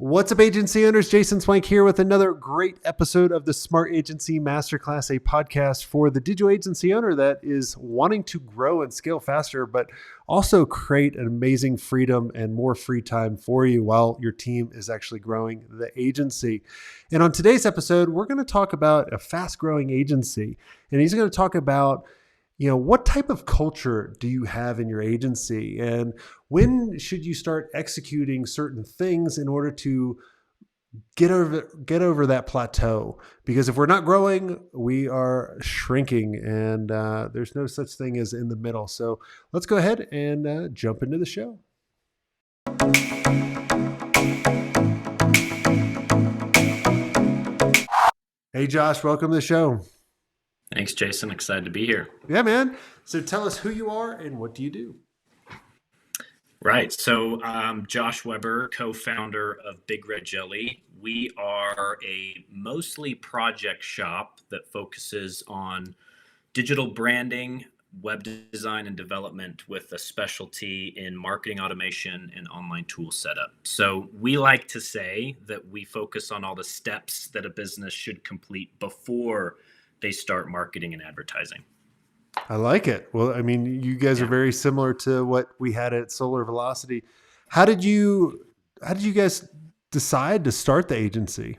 What's up, agency owners? Jason Swenk here with another great episode of the Smart Agency Masterclass, a podcast for the digital agency owner that is wanting to grow and scale faster, but also create an amazing freedom and more free time for you while your team is actually growing the agency. And on today's episode, we're going to talk about a fast-growing agency, and he's going to talk about what type of culture do you have in your agency, and when should you start executing certain things in order to get over that plateau? Because if we're not growing, we are shrinking, and there's no such thing as in the middle. So let's go ahead and jump into the show. Hey, Josh, welcome to the show. Thanks, Jason. Excited to be here. Yeah, man. So tell us who you are and what do you do? Right. So Josh Weber, co-founder of Big Red Jelly. We are a mostly project shop that focuses on digital branding, web design, and development with a specialty in marketing automation and online tool setup. So we like to say that we focus on all the steps that a business should complete before they start marketing and advertising. I like it. Well, I mean, you guys are very similar to what we had at Solar Velocity. How did you guys decide to start the agency?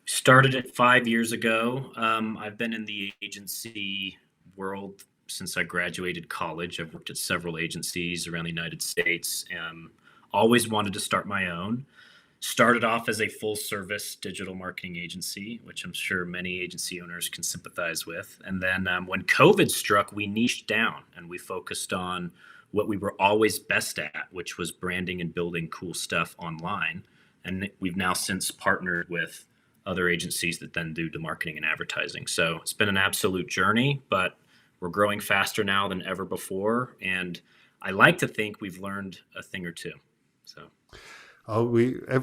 Started it 5 years ago. I've been in the agency world since I graduated college. I've worked at several agencies around the United States. Always wanted to start my own. Started off as a full service digital marketing agency, which I'm sure many agency owners can sympathize with. And then when COVID struck, we niched down and we focused on what we were always best at, which was branding and building cool stuff online. And we've now since partnered with other agencies that then do the marketing and advertising. So it's been an absolute journey, but we're growing faster now than ever before. And I like to think we've learned a thing or two. So. Oh,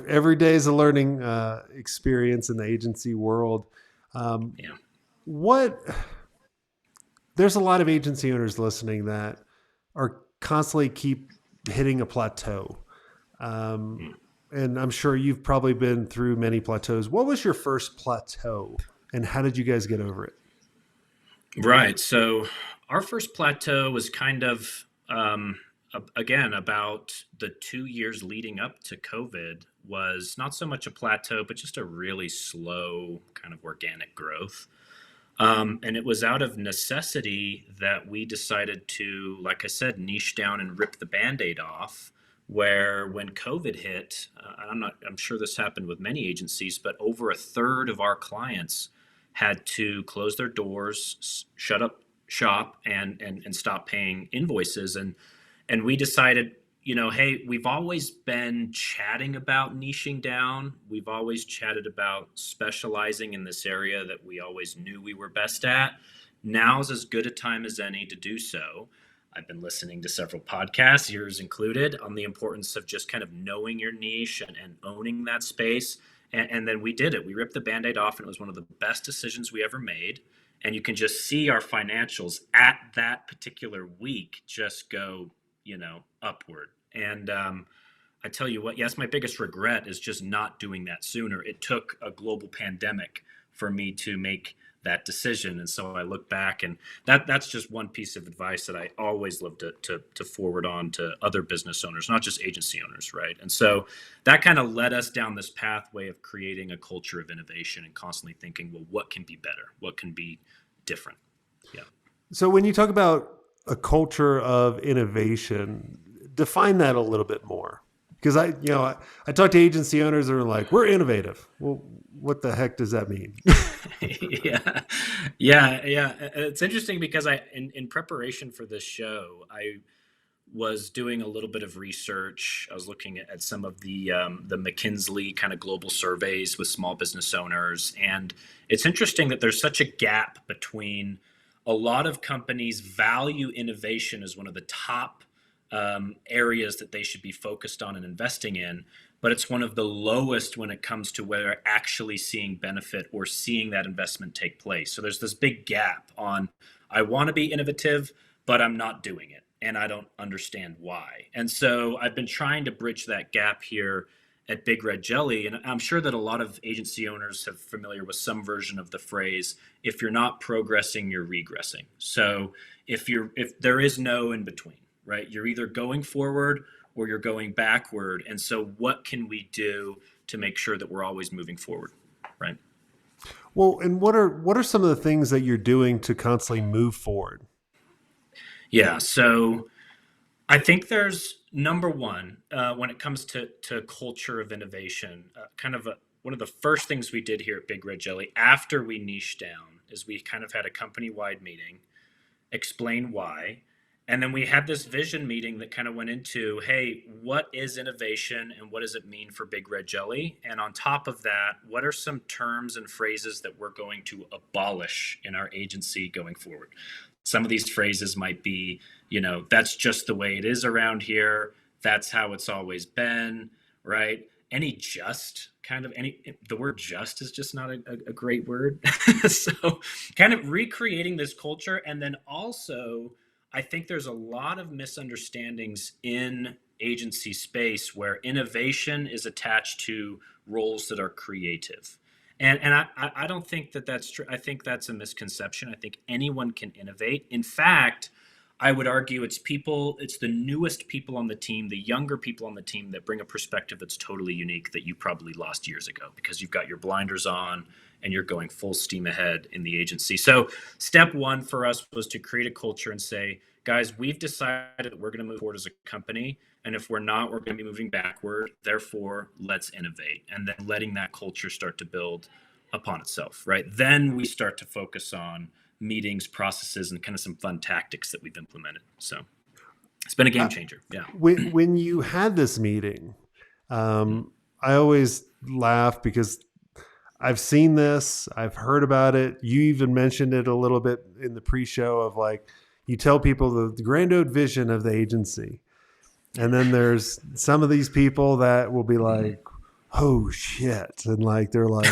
every day is a learning experience in the agency world. There's a lot of agency owners listening that are constantly keep hitting a plateau. And I'm sure you've probably been through many plateaus. What was your first plateau and how did you guys get over it? Right. So our first plateau was kind of, again, about the 2 years leading up to COVID was not so much a plateau, but just a really slow kind of organic growth. And it was out of necessity that we decided to, like I said, niche down and rip the Band-Aid off, where when COVID hit, I'm sure this happened with many agencies, but over a third of our clients had to close their doors, shut up shop and stop paying invoices. And we decided, hey, we've always been chatting about niching down. We've always chatted about specializing in this area that we always knew we were best at. Now's as good a time as any to do so. I've been listening to several podcasts, yours included, on the importance of just kind of knowing your niche and owning that space. And then we did it. We ripped the Band-Aid off, and it was one of the best decisions we ever made. And you can just see our financials at that particular week just go upward. And I tell you what, yes, my biggest regret is just not doing that sooner. It took a global pandemic for me to make that decision. And so I look back, and that's just one piece of advice that I always love to forward on to other business owners, not just agency owners, right? And so that kind of led us down this pathway of creating a culture of innovation and constantly thinking, well, what can be better? What can be different? Yeah. So when you talk about a culture of innovation, define that a little bit more. Because I talk to agency owners that are like, we're innovative. Well, what the heck does that mean? Yeah. It's interesting because in preparation for this show, I was doing a little bit of research. I was looking at some of the McKinsey kind of global surveys with small business owners. And it's interesting that there's such a gap between a lot of companies value innovation as one of the top areas that they should be focused on and investing in, but it's one of the lowest when it comes to whether actually seeing benefit or seeing that investment take place. So there's this big gap on, I want to be innovative, but I'm not doing it, and I don't understand why. And so I've been trying to bridge that gap here at Big Red Jelly, and I'm sure that a lot of agency owners have familiar with some version of the phrase, if you're not progressing, you're regressing. So if there is no in between, right? You're either going forward or you're going backward. And so what can we do to make sure that we're always moving forward, right? Well, and what are some of the things that you're doing to constantly move forward? Yeah. So I think there's number one, when it comes to culture of innovation, one of the first things we did here at Big Red Jelly after we niched down is we kind of had a company wide meeting, explain why. And then we had this vision meeting that kind of went into, hey, what is innovation and what does it mean for Big Red Jelly? And on top of that, what are some terms and phrases that we're going to abolish in our agency going forward? Some of these phrases might be, that's just the way it is around here. That's how it's always been, right? The word just is just not a great word. So kind of recreating this culture. And then also, I think there's a lot of misunderstandings in agency space where innovation is attached to roles that are creative. And I don't think that that's true. I think that's a misconception. I think anyone can innovate. In fact, I would argue it's the newest people on the team, the younger people on the team that bring a perspective that's totally unique that you probably lost years ago because you've got your blinders on and you're going full steam ahead in the agency. So step one for us was to create a culture and say, guys, we've decided that we're going to move forward as a company. And if we're not, we're going to be moving backward. Therefore, let's innovate. And then letting that culture start to build upon itself, right? Then we start to focus on meetings, processes, and kind of some fun tactics that we've implemented. So it's been a game changer. Yeah. When you had this meeting, I always laugh because I've seen this, I've heard about it. You even mentioned it a little bit in the pre-show of like, you tell people the grand old vision of the agency. And then there's some of these people that will be like, oh shit. And like, they're like,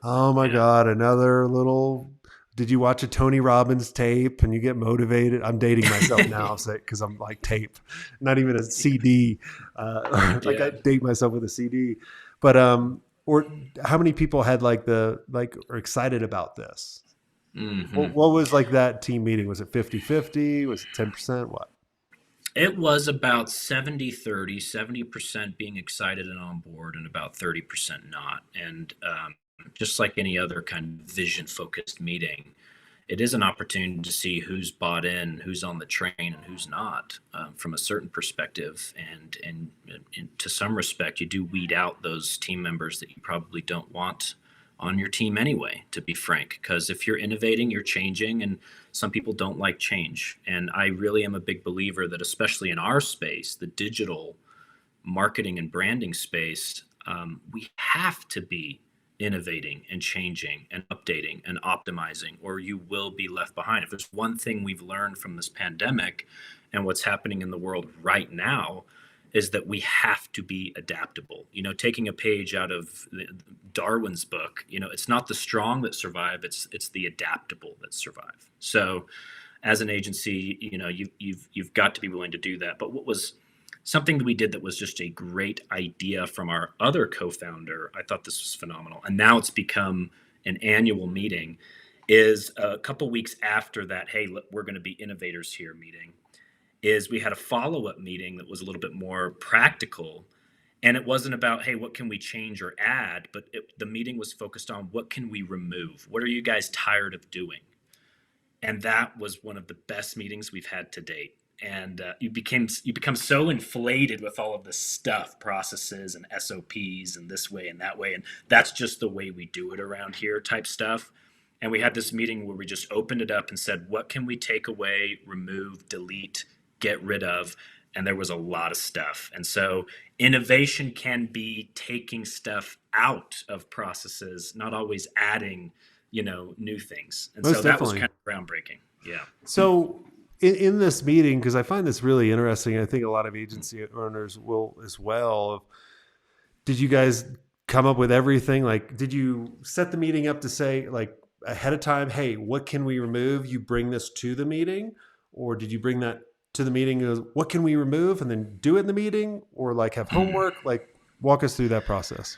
oh my God, another little, did you watch a Tony Robbins tape and you get motivated? I'm dating myself now because I'm like tape, not even a CD. Like I date myself with a CD, but, or how many people had are excited about this? Mm-hmm. What was like that team meeting? Was it 50-50? Was it 10%? What? It was about 70-30, 70% being excited and on board and about 30% not. And just like any other kind of vision focused meeting, it is an opportunity to see who's bought in, who's on the train and who's not from a certain perspective. And to some respect, you do weed out those team members that you probably don't want on your team anyway, to be frank, because if you're innovating, you're changing, and some people don't like change. And I really am a big believer that, especially in our space, the digital marketing and branding space, we have to be innovating and changing and updating and optimizing, or you will be left behind. If there's one thing we've learned from this pandemic and what's happening in the world right now, is that we have to be adaptable. Taking a page out of Darwin's book, it's not the strong that survive, it's the adaptable that survive. So as an agency, you've got to be willing to do that. But what was something that we did that was just a great idea from our other co-founder, I thought this was phenomenal, and now it's become an annual meeting, is a couple weeks after that, hey, look, we're going to be innovators here meeting, is we had a follow-up meeting that was a little bit more practical. And it wasn't about, hey, what can we change or add? But the meeting was focused on what can we remove? What are you guys tired of doing? And that was one of the best meetings we've had to date. And you become so inflated with all of this stuff, processes and SOPs and this way and that way. And that's just the way we do it around here type stuff. And we had this meeting where we just opened it up and said, what can we take away, remove, delete, get rid of? And there was a lot of stuff. And so innovation can be taking stuff out of processes, not always adding, new things. And Most so that definitely. was kind of groundbreaking. Yeah. So in this meeting, because I find this really interesting, I think a lot of agency owners will as well. Did you guys come up with everything? Like, did you set the meeting up to say like ahead of time, hey, what can we remove? You bring this to the meeting, or did you bring that to the meeting as what can we remove and then do it in the meeting, or like have homework? Like Walk us through that process.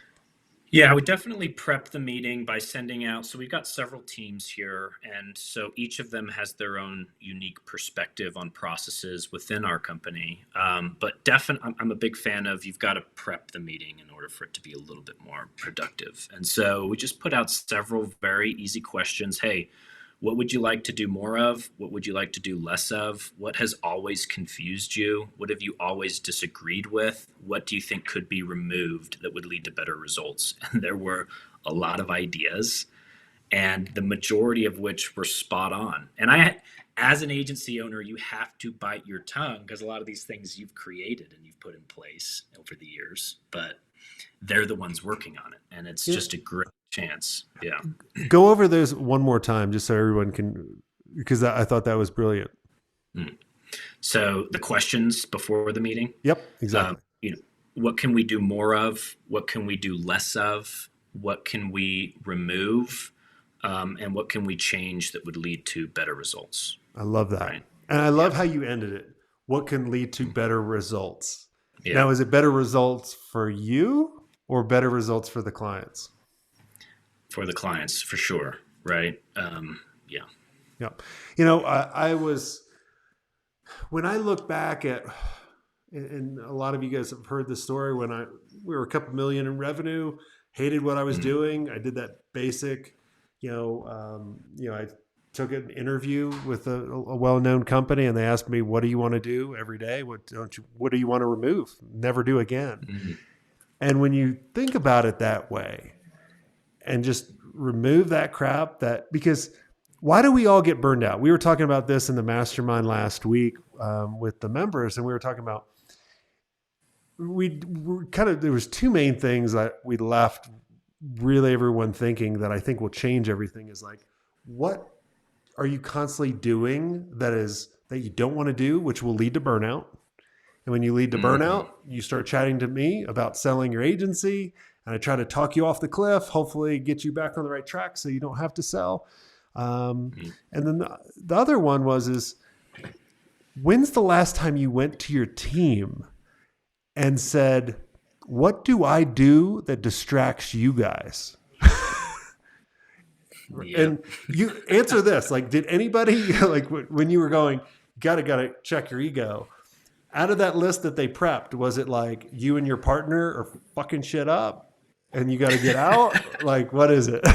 Yeah, I would definitely prep the meeting by sending out. So we've got several teams here, and so each of them has their own unique perspective on processes within our company. But definitely, I'm a big fan of you've got to prep the meeting in order for it to be a little bit more productive. And so we just put out several very easy questions. Hey, what would you like to do more of? What would you like to do less of? What has always confused you? What have you always disagreed with? What do you think could be removed that would lead to better results? And there were a lot of ideas, and the majority of which were spot on. And as an agency owner, you have to bite your tongue because a lot of these things you've created and you've put in place over the years, but they're the ones working on it. And it's just a great chance. Yeah. Go over those one more time just so everyone can, because I thought that was brilliant. So the questions before the meeting. Yep, exactly. What can we do more of? What can we do less of? What can we remove? And what can we change that would lead to better results? I love that. Right. And I love how you ended it. What can lead to better results? Yeah. Now, is it better results for you or better results for the clients? For the clients, for sure. Right. Yeah. Yeah. I was, when I look back at, and a lot of you guys have heard the story, when we were a couple million in revenue, hated what I was doing. I did that basic, I took an interview with a well-known company, and they asked me, what do you want to do every day? What do you want to remove? Never do again. Mm-hmm. And when you think about it that way and just remove that crap, because why do we all get burned out? We were talking about this in the mastermind last week with the members, and we were talking about, there was two main things that we left really everyone thinking that I think will change everything is like, what are you constantly doing that you don't want to do, which will lead to burnout? And when you lead to burnout, you start chatting to me about selling your agency, and I try to talk you off the cliff, hopefully get you back on the right track so you don't have to sell. And then the other one is when's the last time you went to your team and said, what do I do that distracts you guys? Yep. And you answer this, like, did anybody, like when you were going, gotta check your ego, out of that list that they prepped, was it like you and your partner are fucking shit up and you got to get out? Like, what is it?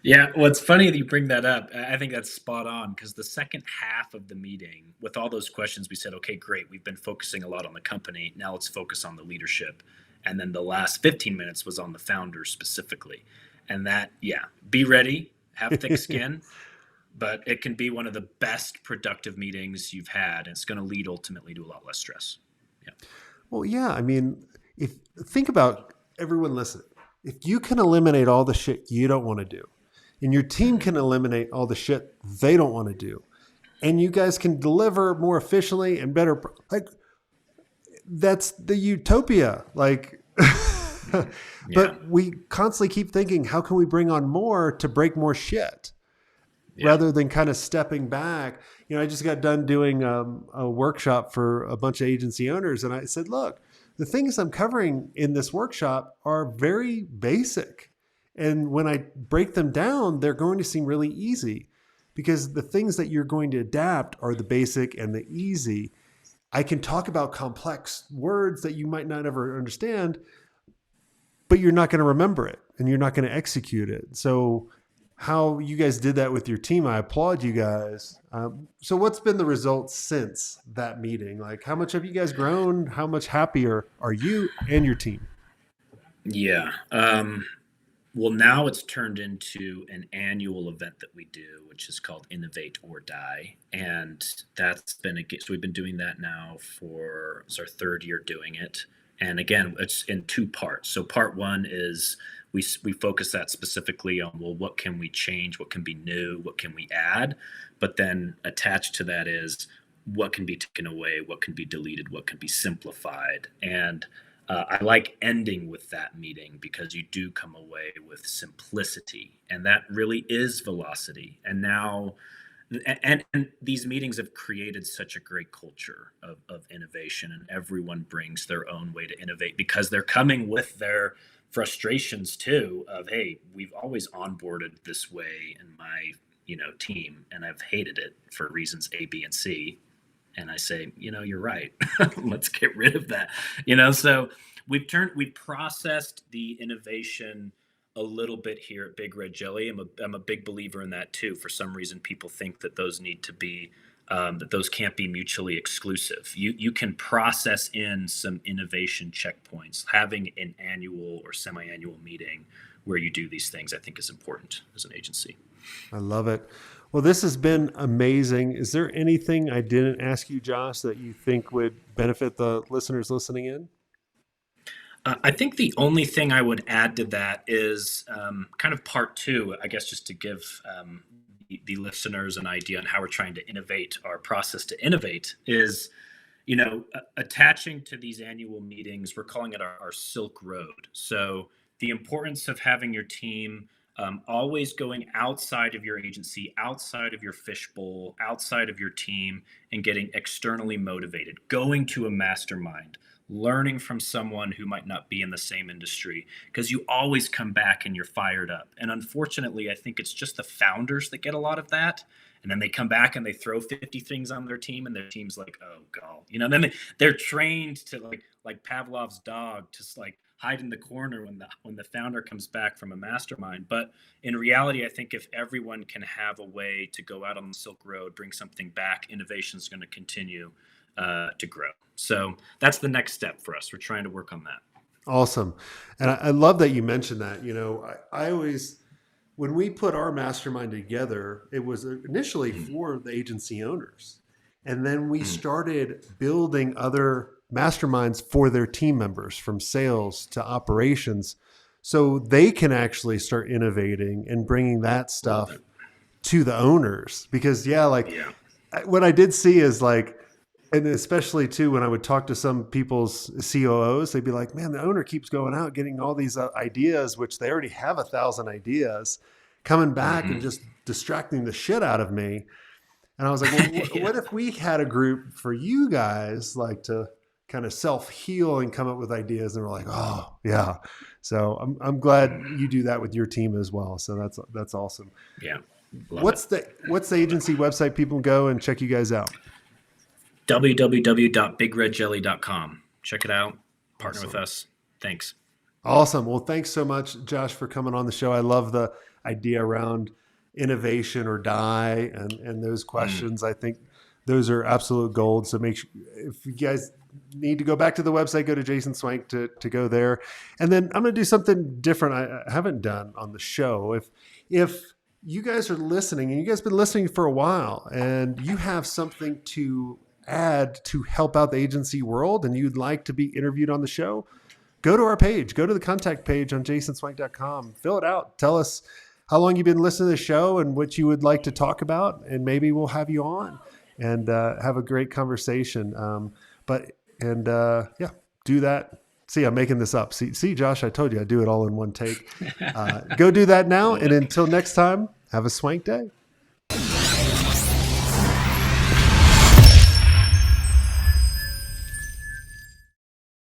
Yeah, well, it's funny that you bring that up. I think that's spot on, because the second half of the meeting, with all those questions, we said, okay, great. We've been focusing a lot on the company. Now let's focus on the leadership. And then the last 15 minutes was on the founders specifically. And that, be ready, have thick skin, but it can be one of the best productive meetings you've had. And it's going to lead ultimately to a lot less stress. Yeah. Well, yeah. I mean, think about everyone listening. If you can eliminate all the shit you don't want to do, and your team can eliminate all the shit they don't want to do, and you guys can deliver more efficiently and better, like, that's the utopia. Like, but we constantly keep thinking, how can we bring on more to break more shit? Rather than kind of stepping back. I just got done doing a workshop for a bunch of agency owners. And I said, look, the things I'm covering in this workshop are very basic. And when I break them down, they're going to seem really easy, because the things that you're going to adapt are the basic and the easy. I can talk about complex words that you might not ever understand, but you're not going to remember it and you're not going to execute it. So how you guys did that with your team, I applaud you guys. So what's been the results since that meeting? Like, how much have you guys grown? How much happier are you and your team? Yeah. Well, now it's turned into an annual event that we do, which is called Innovate or Die. And that's been so we've been doing that now it's our third year doing it. And again, it's in two parts. So part one is we focus that specifically on, well, what can we change? What can be new? What can we add? But then attached to that is what can be taken away? What can be deleted? What can be simplified? And I like ending with that meeting, because you do come away with simplicity, and that really is velocity. And now and these meetings have created such a great culture of innovation, and everyone brings their own way to innovate because they're coming with their frustrations too of, hey, we've always onboarded this way in my team, and I've hated it for reasons A, B, and C. And I say, you're right. Let's get rid of that. So we've processed the innovation a little bit here at Big Red Jelly. I'm a big believer in that too. For some reason, people think that those need to be that those can't be mutually exclusive. You can process in some innovation checkpoints. Having an annual or semi-annual meeting where you do these things, I think, is important as an agency. I love it. Well, this has been amazing. Is there anything I didn't ask you, Josh, that you think would benefit the listeners listening in? I think the only thing I would add to that is kind of part two, I guess, just to give the listeners an idea on how we're trying to innovate our process to innovate is, attaching to these annual meetings, we're calling it our Silk Road. So the importance of having your team always going outside of your agency, outside of your fishbowl, outside of your team, and getting externally motivated, going to a mastermind, learning from someone who might not be in the same industry, because you always come back and you're fired up. And unfortunately, I think it's just the founders that get a lot of that. And then they come back and they throw 50 things on their team, and their team's like, oh God, then they're trained to like Pavlov's dog to like hide in the corner when the founder comes back from a mastermind. But in reality, I think if everyone can have a way to go out on the Silk Road, bring something back, innovation is going to continue to grow. So that's the next step for us. We're trying to work on that. Awesome. And I love that you mentioned that. I always, when we put our mastermind together, it was initially for the agency owners. And then we started building other masterminds for their team members, from sales to operations, so they can actually start innovating and bringing that stuff to the owners. Because what I did see is and especially too, when I would talk to some people's COOs, they'd be like, man, the owner keeps going out, getting all these ideas, which they already have 1,000 ideas, coming back and just distracting the shit out of me. And I was like, well, what if we had a group for you guys, to kind of self-heal and come up with ideas? And we're like, oh yeah. So I'm glad you do that with your team as well. So that's awesome. Yeah. What's the agency website people can go and check you guys out? www.bigredjelly.com. Check it out. Partner with us. Thanks. Awesome. Well, thanks so much, Josh, for coming on the show. I love the idea around innovation or die and those questions. I think those are absolute gold. So make sure, if you guys need to go back to the website, go to Jason Swenk to go there. And then I'm going to do something different I haven't done on the show. If you guys are listening, and you guys have been listening for a while, and you have something to add to help out the agency world and you'd like to be interviewed on the show, go to our page, go to the contact page on jasonswank.com, fill it out. Tell us how long you've been listening to the show and what you would like to talk about. And maybe we'll have you on and have a great conversation. Do that. See, I'm making this up. See, Josh, I told you I'd do it all in one take. Go do that now. And until next time, have a swank day.